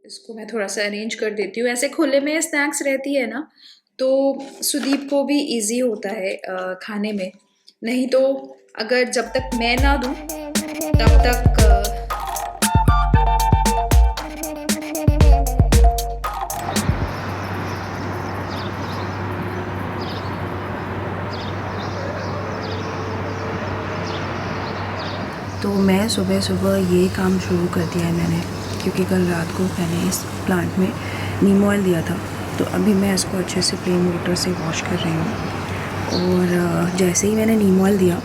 इसको मैं थोड़ा सा अरेंज कर देती हूँ। ऐसे खुले में स्नैक्स रहती है ना तो सुदीप को भी इजी होता है खाने में। नहीं तो अगर जब तक मैं ना दूँ तब तक तो मैं सुबह सुबह ये काम शुरू कर दिया है मैंने, क्योंकि कल रात को मैंने इस प्लांट में नीम ऑयल दिया था। तो अभी मैं इसको अच्छे से प्लेन वाटर से वॉश कर रही हूँ। और जैसे ही मैंने नीम ऑयल दिया,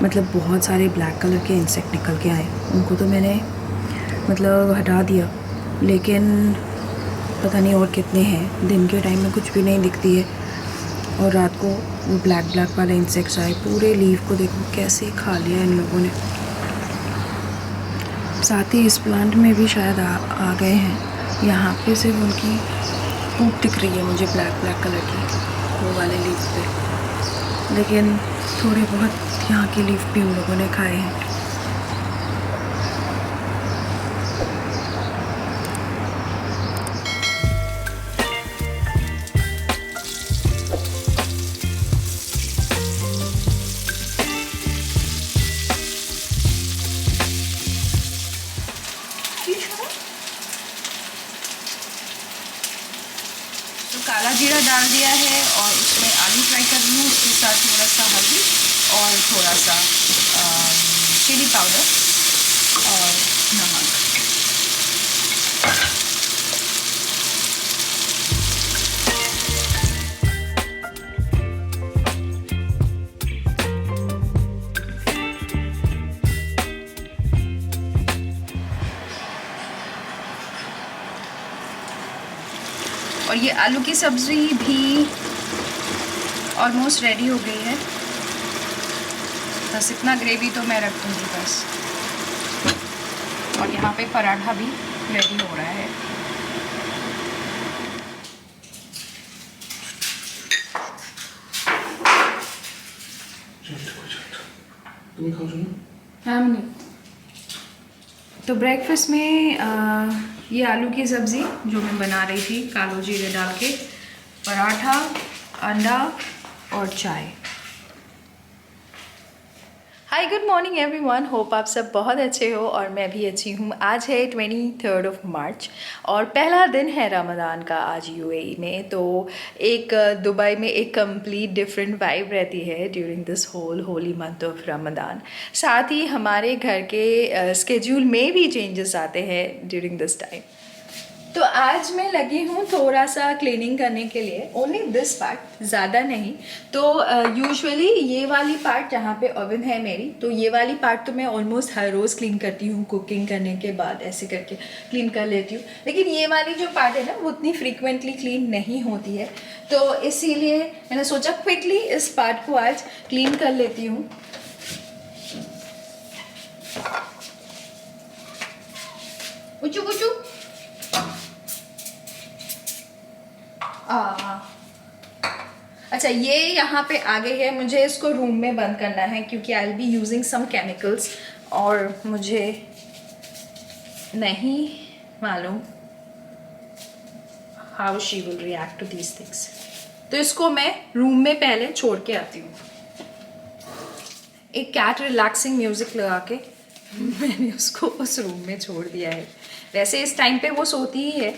मतलब बहुत सारे ब्लैक कलर के इंसेक्ट निकल के आए। उनको तो मैंने मतलब हटा दिया, लेकिन पता नहीं और कितने हैं। दिन के टाइम में कुछ भी नहीं दिखती है, और रात को वो ब्लैक वाले इंसेक्ट्स आए। पूरे लीफ को देखो कैसे खा लिया इन लोगों ने। साथ ही इस प्लांट में भी शायद आ गए हैं। यहाँ पे सिर्फ उनकी पूप दिख रही है मुझे ब्लैक कलर की, वो वाले लीफ पे। लेकिन थोड़े बहुत यहाँ के लीफ भी उन लोगों ने खाए हैं। तो काला जीरा डाल दिया है और उसमें आलू फ्राई कर रही हूँ। उसके साथ थोड़ा सा हल्दी और थोड़ा सा चिली पाउडर और नमक। और ये आलू की सब्ज़ी भी ऑलमोस्ट रेडी हो गई है। बस इतना ग्रेवी तो मैं रख दूँगी बस। और यहाँ पे पराठा भी रेडी हो रहा है। हम नहीं। तो ब्रेकफास्ट में ये आलू की सब्ज़ी जो मैं बना रही थी कालो जीरे डाल के, पराठा, अंडा और चाय। Hi good morning everyone, hope आप सब बहुत अच्छे हो और मैं भी अच्छी हूँ। आज है 23 मार्च और पहला दिन है रमज़ान का आज यूएई में। तो एक दुबई में एक कंप्लीट डिफरेंट वाइब रहती है during this whole holy month of Ramzan. साथ ही हमारे घर के स्केड्यूल में भी चेंजेस आते हैं ड्यूरिंग दिस टाइम। तो आज मैं लगी हूँ थोड़ा सा क्लीनिंग करने के लिए, ओनली दिस पार्ट, ज़्यादा नहीं। तो यूजुअली ये वाली पार्ट जहाँ पे ओवन है मेरी, तो ये वाली पार्ट तो मैं ऑलमोस्ट हर रोज़ क्लीन करती हूँ। कुकिंग करने के बाद ऐसे करके क्लीन कर लेती हूँ। लेकिन ये वाली जो पार्ट है ना वो उतनी फ्रीक्वेंटली क्लीन नहीं होती है, तो इसीलिए मैंने सोचा क्विकली इस पार्ट को आज क्लीन कर लेती हूँ। उचू उचू अच्छा, ये यहाँ पे आ गई है। मुझे इसको रूम में बंद करना है क्योंकि I will be using some chemicals और मुझे नहीं मालूम how she will react to these things. तो इसको मैं रूम में पहले छोड़ के आती हूँ। एक कैट रिलैक्सिंग म्यूज़िक लगा के मैंने उसको उस रूम में छोड़ दिया है। वैसे इस टाइम पे वो सोती ही है,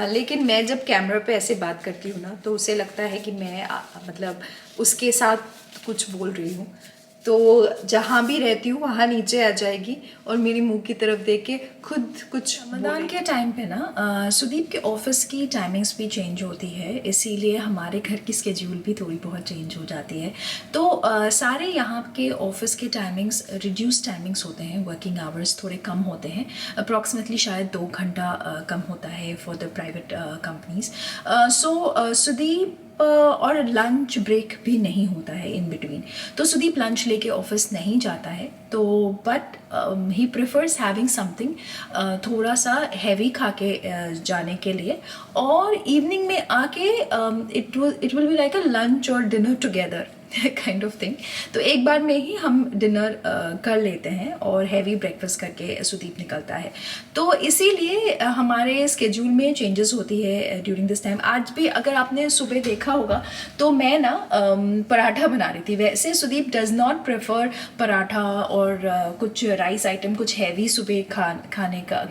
लेकिन मैं जब कैमरा पे ऐसे बात करती हूँ ना तो उसे लगता है कि मैं मतलब उसके साथ कुछ बोल रही हूँ। तो जहाँ भी रहती हूँ वहाँ नीचे आ जाएगी और मेरी मुंह की तरफ देख के खुद कुछ। रमज़ान के टाइम पे ना सुदीप के ऑफिस की टाइमिंग्स भी चेंज होती है, इसीलिए हमारे घर की स्केड्यूल भी थोड़ी बहुत चेंज हो जाती है। तो सारे यहाँ के ऑफिस के टाइमिंग्स रिड्यूस टाइमिंग्स होते हैं, वर्किंग आवर्स थोड़े कम होते हैं। अप्रॉक्सीमेटली शायद 2 घंटा कम होता है फॉर द प्राइवेट कंपनीज। सो सुदीप और लंच ब्रेक भी नहीं होता है इन बिटवीन। तो सुदीप लंच लेके ऑफिस नहीं जाता है, तो but he prefers having something थोड़ा सा हैवी खा के जाने के लिए। और इवनिंग में आके it will be like a lunch और dinner together. Kind of thing. तो एक बार में ही हम डिनर कर लेते हैं और हैवी ब्रेकफास्ट करके सुदीप निकलता है। तो इसीलिए हमारे स्केड्यूल में चेंजेस होती है ड्यूरिंग दिस टाइम। आज भी अगर आपने सुबह देखा होगा तो मैं ना पराठा बना रही थी। वैसे Sudeep does not prefer paratha और कुछ राइस आइटम, कुछ हैवी सुबह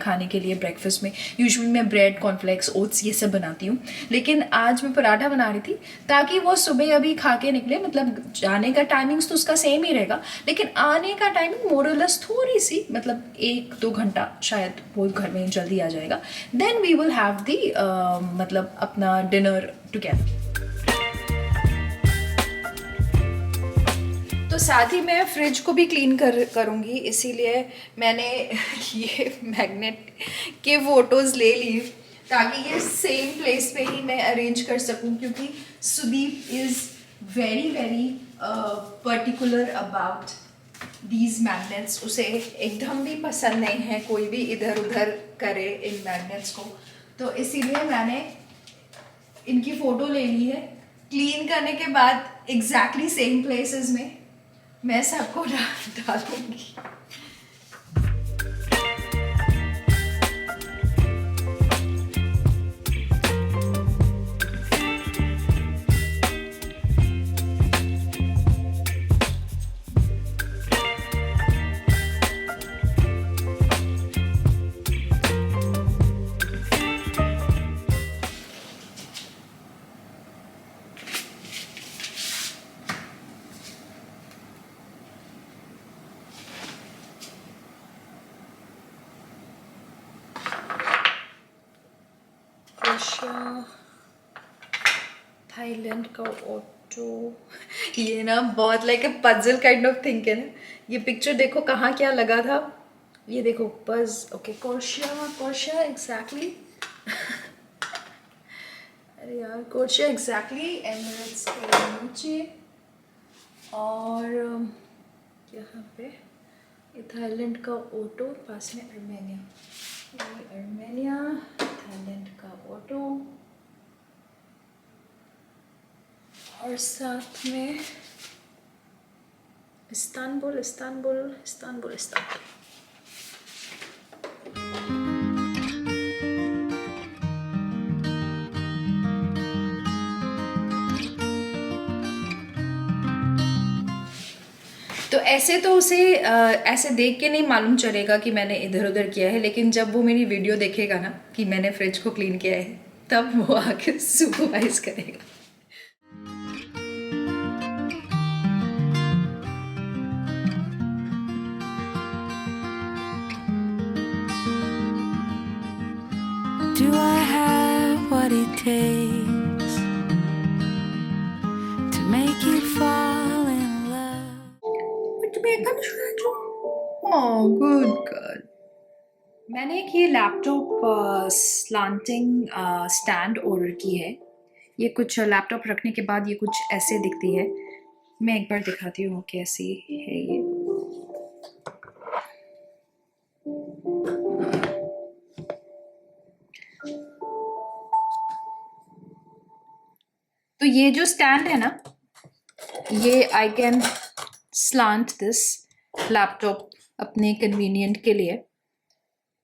खाने के लिए ब्रेकफास्ट में। यूजुअली मैं ब्रेड, कॉर्नफ्लेक्स, ओट्स ये सब बनाती हूँ, लेकिन आज मैं पराठा बना रही थी ताकि वो सुबह अभी खा के निकले। मतलब जाने का टाइमिंग्स तो उसका सेम ही रहेगा, लेकिन आने का टाइमिंग मोरलेस थोड़ी सी, मतलब 1-2 घंटा शायद वो घर में जल्दी आ जाएगा। Then we will have the मतलब अपना डिनर टुगेदर। तो साथ ही मैं फ्रिज को भी क्लीन करूँगी, इसीलिए मैंने ये मैग्नेट के फ़ोटोज़ ले लिए ताकि ये सेम प्लेस पे ही मैं अरेंज कर सकूँ, क्योंकि Sudeep is very particular about these magnets. उसे एकदम भी पसंद नहीं है कोई भी इधर उधर करे इन मैग्नेट्स को। तो इसीलिए मैंने इनकी फ़ोटो ले ली है। क्लीन करने के बाद एग्जैक्टली सेम प्लेसेस में मैं सबको डालूंगी। थाईलैंड का ऑटो, ये ना बहुत like a puzzle kind of thing है ना। ये पिक्चर देखो कहाँ क्या लगा था, ये देखो पज। Okay, Croatia exactly. अरे यार, कोर्शिया एग्जैक्टली एमिरेट्स के नीचे, और यहाँ पे ये थाईलैंड का ऑटो, पास में अर्मेनिया। अर्मेनिया, थाईलैंड का ऑटो, और साथ में इस्तांबुल। तो ऐसे तो उसे ऐसे देख के नहीं मालूम चलेगा कि मैंने इधर उधर किया है, लेकिन जब वो मेरी वीडियो देखेगा ना कि मैंने फ्रिज को क्लीन किया है, तब वो आके सुपरवाइज करेगा। Do I have what it takes to make you fall in love? Oh, good. मैंने एक ये लैपटॉप स्लांटिंग स्टैंड ऑर्डर की है। ये कुछ लैपटॉप रखने के बाद ये कुछ ऐसे दिखती है। मैं एक बार दिखाती हूँ कैसी है ये। तो ये जो स्टैंड है ना, ये I can slant this laptop अपने कन्वीनियंट के लिए।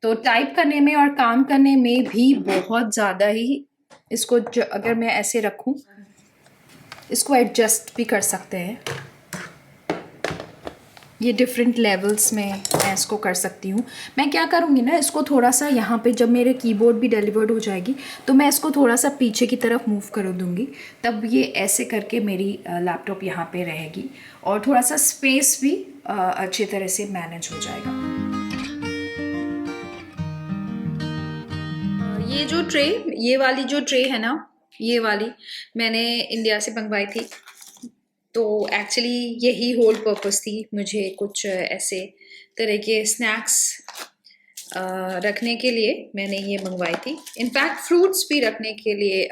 तो टाइप करने में और काम करने में भी बहुत ज़्यादा ही इसको अगर मैं ऐसे रखूं, इसको एडजस्ट भी कर सकते हैं। ये डिफरेंट लेवल्स में मैं इसको कर सकती हूँ। मैं क्या करूँगी ना, इसको थोड़ा सा यहाँ पे जब मेरे कीबोर्ड भी डिलीवर्ड हो जाएगी तो मैं इसको थोड़ा सा पीछे की तरफ मूव कर दूँगी, तब ये ऐसे करके मेरी लैपटॉप यहाँ पे रहेगी और थोड़ा सा स्पेस भी अच्छी तरह से मैनेज हो जाएगा। ये जो ट्रे, ये वाली जो ट्रे है ना, ये वाली मैंने इंडिया से मंगवाई थी। तो एक्चुअली यही होल पर्पस थी, मुझे कुछ ऐसे तरह के स्नैक्स रखने के लिए मैंने ये मंगवाई थी। इनफैक्ट फ्रूट्स भी रखने के लिए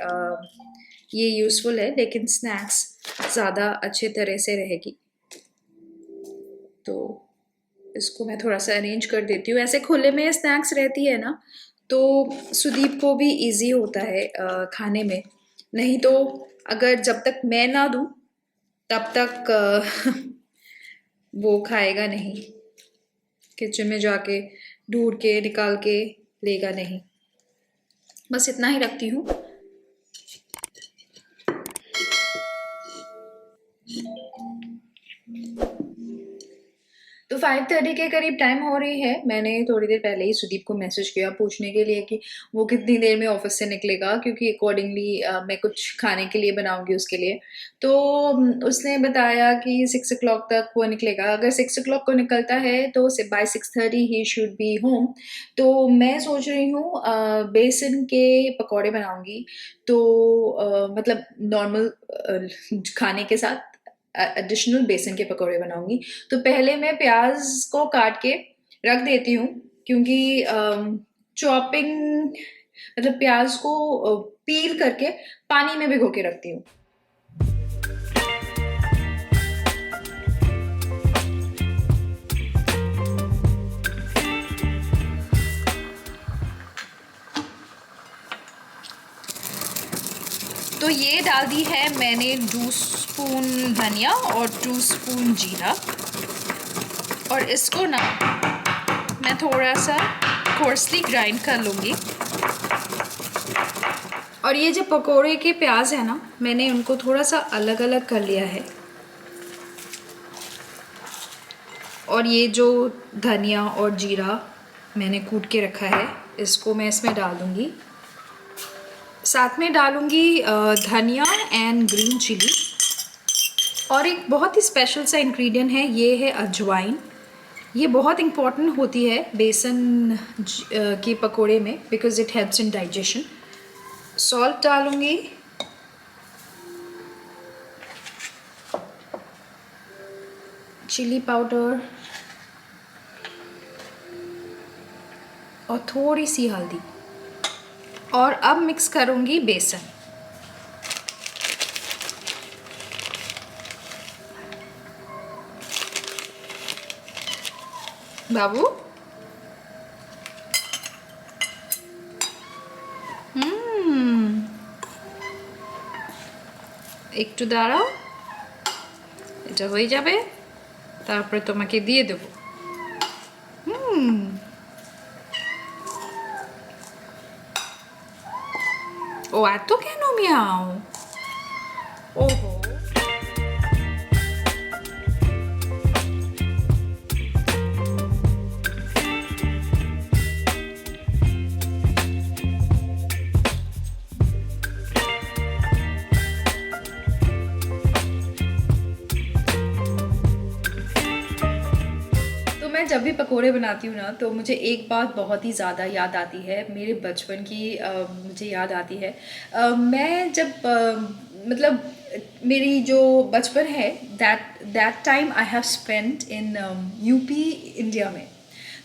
ये यूज़फुल है, लेकिन स्नैक्स ज़्यादा अच्छे तरह से रहेगी। तो इसको मैं थोड़ा सा अरेंज कर देती हूँ। ऐसे खुले में स्नैक्स रहती है ना, तो सुदीप को भी इजी होता है खाने में। नहीं तो अगर जब तक मैं ना दूँ तब तक वो खाएगा नहीं, किचन में जाके ढूंढ के निकाल के लेगा नहीं। बस इतना ही रखती हूँ। तो 5:30 के करीब टाइम हो रही है। मैंने थोड़ी देर पहले ही सुदीप को मैसेज किया पूछने के लिए कि वो कितनी देर में ऑफिस से निकलेगा, क्योंकि अकॉर्डिंगली मैं कुछ खाने के लिए बनाऊंगी उसके लिए। तो उसने बताया कि 6 o'clock तक वो निकलेगा। अगर 6 o'clock को निकलता है तो by 6:30 he should be home. तो मैं सोच रही हूँ बेसन के पकौड़े बनाऊंगी। तो मतलब नॉर्मल खाने के साथ एडिशनल बेसन के पकौड़े बनाऊंगी। तो पहले मैं प्याज को काट के रख देती हूँ, क्योंकि चॉपिंग मतलब प्याज को पील करके पानी में भिगो के रखती हूँ। तो ये डाल दी है मैंने 2 स्पून धनिया और 2 स्पून जीरा, और इसको ना मैं थोड़ा सा कोर्सली ग्राइंड कर लूँगी। और ये जो पकोड़े के प्याज है ना, मैंने उनको थोड़ा सा अलग अलग कर लिया है। और ये जो धनिया और जीरा मैंने कूट के रखा है, इसको मैं इसमें डाल दूँगी। साथ में डालूँगी धनिया एंड ग्रीन चिली। और एक बहुत ही स्पेशल सा इंग्रेडिएंट है, ये है अजवाइन। ये बहुत इम्पॉर्टेंट होती है बेसन के पकोड़े में, because it helps in digestion. Salt डालूँगी, चिली पाउडर और थोड़ी सी हल्दी। और अब मिक्स करूँगी बेसन। बाबू একটু দাঁড়াও, এটা হয়ে যাবে, তারপরে তোমাকে দিয়ে দেব। ও এত কেন মিয়াও? ওহো। मैं जब भी पकोड़े बनाती हूँ ना, तो मुझे एक बात बहुत ही ज़्यादा याद आती है, मेरे बचपन की मुझे याद आती है। मैं जब मतलब मेरी जो बचपन है, that time I have spent in UP India में।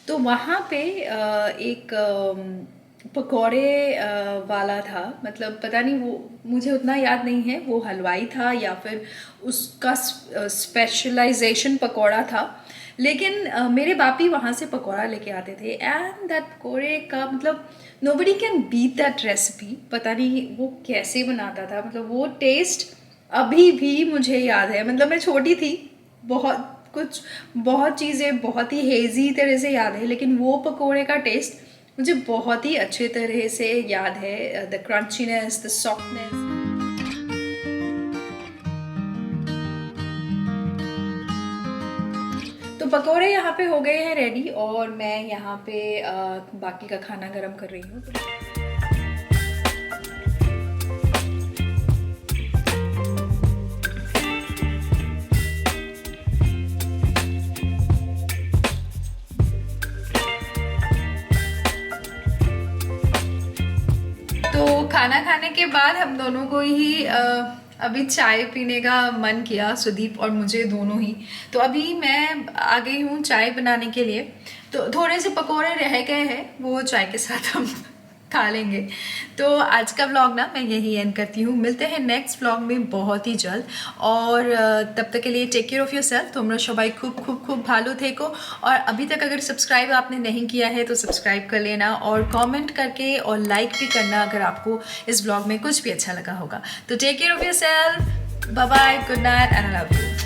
तो वहाँ पे एक पकोड़े वाला था, मतलब पता नहीं, वो मुझे उतना याद नहीं है वो हलवाई था या फिर उसका स्पेशलाइजेशन पकोड़ा था। लेकिन मेरे बापी वहाँ से पकोड़ा लेके आते थे, एंड दैट पकोड़े का मतलब nobody can beat that recipe. पता नहीं वो कैसे बनाता था, मतलब वो टेस्ट अभी भी मुझे याद है। मतलब मैं छोटी थी, बहुत चीज़ें बहुत ही हेजी तरह से याद है, लेकिन वो पकोड़े का टेस्ट मुझे बहुत ही अच्छे तरह से याद है। The crunchiness, the softness. तो पकोड़े यहाँ पे हो गए हैं रेडी, और मैं यहाँ पे बाकी का खाना गरम कर रही हूँ। तो खाना खाने के बाद हम दोनों को ही अभी चाय पीने का मन किया, सुदीप और मुझे दोनों ही। तो अभी मैं आ गई हूँ चाय बनाने के लिए। तो थोड़े से पकोड़े रह गए हैं, वो चाय के साथ हम खा लेंगे। तो आज का व्लॉग ना मैं यही एंड करती हूँ। मिलते हैं नेक्स्ट व्लॉग में बहुत ही जल्द, और तब तक के लिए टेक केयर ऑफ़ योरसेल्फ। तुम लोग सबाई खूब भालो थे को। और अभी तक अगर सब्सक्राइब आपने नहीं किया है तो सब्सक्राइब कर लेना, और कमेंट करके और लाइक भी करना अगर आपको इस व्लॉग में कुछ भी अच्छा लगा होगा। तो take care of yourself, bye bye, good night and I love you.